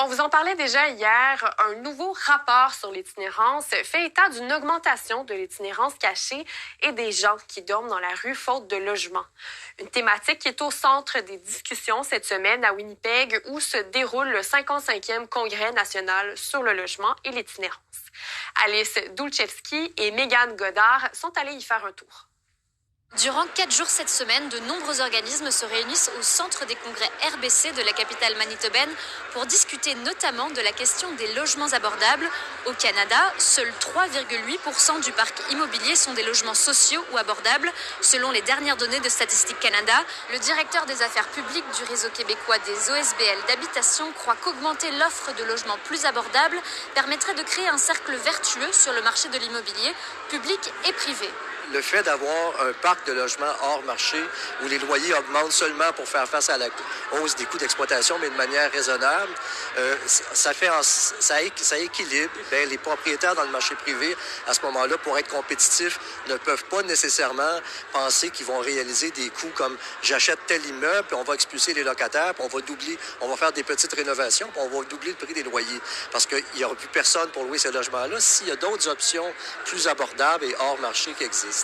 On vous en parlait déjà hier, un nouveau rapport sur l'itinérance fait état d'une augmentation de l'itinérance cachée et des gens qui dorment dans la rue faute de logement. Une thématique qui est au centre des discussions cette semaine à Winnipeg où se déroule le 55e Congrès national sur le logement et l'itinérance. Alice Dulchevski et Mégane Godard sont allées y faire un tour. Durant 4 jours cette semaine, de nombreux organismes se réunissent au centre des congrès RBC de la capitale manitobaine pour discuter notamment de la question des logements abordables. Au Canada, seuls 3,8% du parc immobilier sont des logements sociaux ou abordables, selon les dernières données de Statistique Canada. Le directeur des affaires publiques du réseau québécois des OSBL d'habitation croit qu'augmenter l'offre de logements plus abordables permettrait de créer un cercle vertueux sur le marché de l'immobilier, public et privé. Le fait d'avoir un parc de logements hors marché où les loyers augmentent seulement pour faire face à la hausse des coûts d'exploitation, mais de manière raisonnable, ça équilibre. Bien, les propriétaires dans le marché privé, à ce moment-là, pour être compétitifs, ne peuvent pas nécessairement penser qu'ils vont réaliser des coûts comme j'achète tel immeuble, puis on va expulser les locataires, puis on va faire des petites rénovations, puis on va doubler le prix des loyers. Parce qu'il n'y aura plus personne pour louer ces logements-là s'il y a d'autres options plus abordables et hors marché qui existent.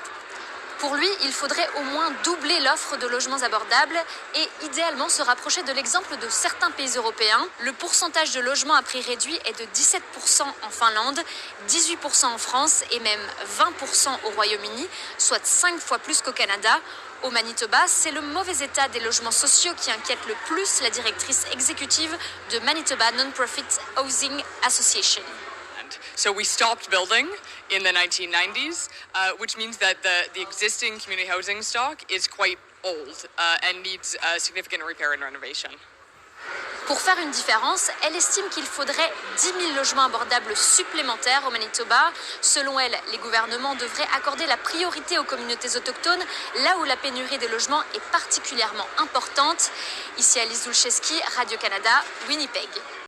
Pour lui, il faudrait au moins doubler l'offre de logements abordables et idéalement se rapprocher de l'exemple de certains pays européens. Le pourcentage de logements à prix réduit est de 17% en Finlande, 18% en France et même 20% au Royaume-Uni, soit 5 fois plus qu'au Canada. Au Manitoba, c'est le mauvais état des logements sociaux qui inquiète le plus la directrice exécutive de Manitoba Non-Profit Housing Association. So we stopped building in the 1990s, which means that the existing community housing stock is quite old and needs significant repair and renovation. Pour faire une différence, elle estime qu'il faudrait 10 000 logements abordables supplémentaires au Manitoba. Selon elle, les gouvernements devraient accorder la priorité aux communautés autochtones, là où la pénurie des logements est particulièrement importante. Ici Alice Dulchevski, Radio-Canada, Winnipeg.